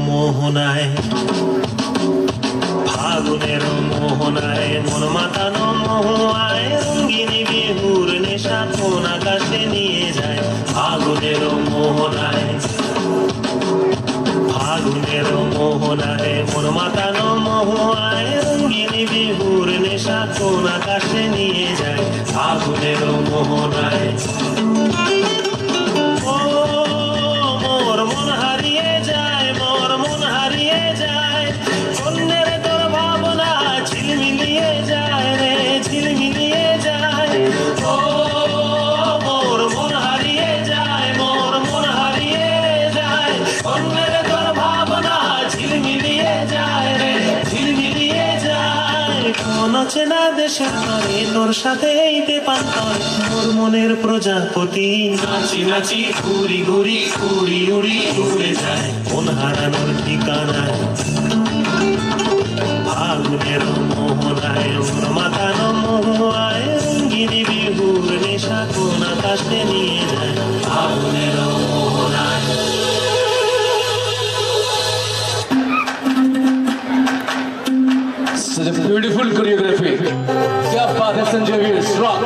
মোহনায়, ফাগুনের মোহনায় মন মাতানো মহুয়ায় রঙ্গিনী বিহুর নেশা কোন আকাশে নিয়ে যায়। ফাগুনের মোহনায়, ফাগুনের মোহনায় মন মাতানো মহুয়ায় রঙ্গিনী বিহুর নেশা কোন আকাশে নিয়ে যায়। ফাগুনের মোহনায় ও মোর মন হারিয়ে যায়, মোর মন হারিয়ে যায়, অন্যের তোর ভাবনা ঝিলমিলিয়ে যায় রে, ঝিলমিলিয়ে যায়। ও মোর মন হারিয়ে যায়, মোর মন হারিয়ে যায়, অন্যের তোর ভাবনা ঝিলমিলিয়ে যায় রে, ঝিলমিলিয়ে যায়। কোন চেনা দেশের তরে তোর সাথে এইতে পান্তর মোর মনের প্রজাপতি নাচি নাচি ঘুরি ঘুরি উড়ি উড়ি উড়ে যায় মন হারানোর ঠিকানায়। ফাগুনের মোহনায় মন মাতানো মহুয়ায় রঙ্গিনী বিহুর নেশা কোন আকাশে নিয়ে যায়। ফাগুনের মোহনায় Such a beautiful choreography. क्या बात है संजय वीर, rock.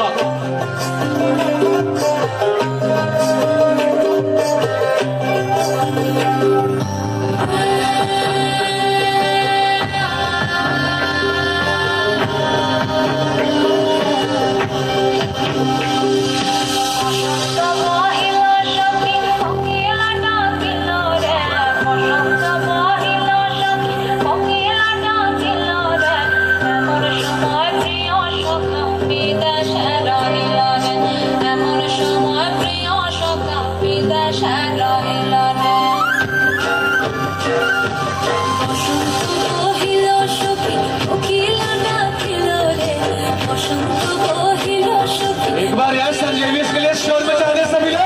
एक बार यार संजय वीर के लिए शोर मचा दे सभी लोग।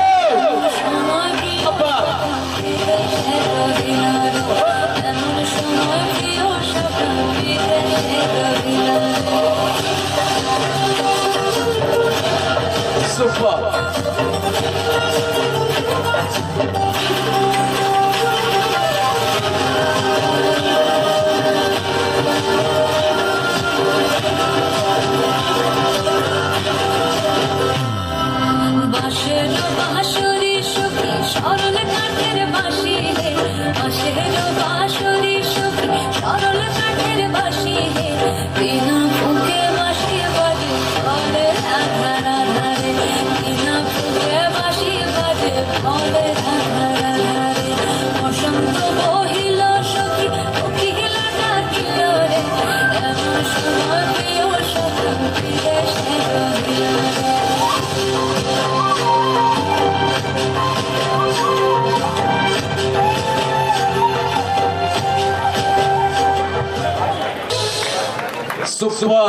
सुपर সরল কাঠের বাঁশি হে, বাঁশের বাঁশরি সুখী সরল কাঠের বাঁশি হে, বিনা ফুঁকে বাঁশি বাজে ফলে ধারা ধারে, বিনা ফুঁকে বাঁশি বাজে ফলে ধারা ধারে। বসন্ত বহিল সখী কোকিল ডাকিল রে, এমন সময় প্রিয় সখী ফিরে সে রহিল রে। सुपर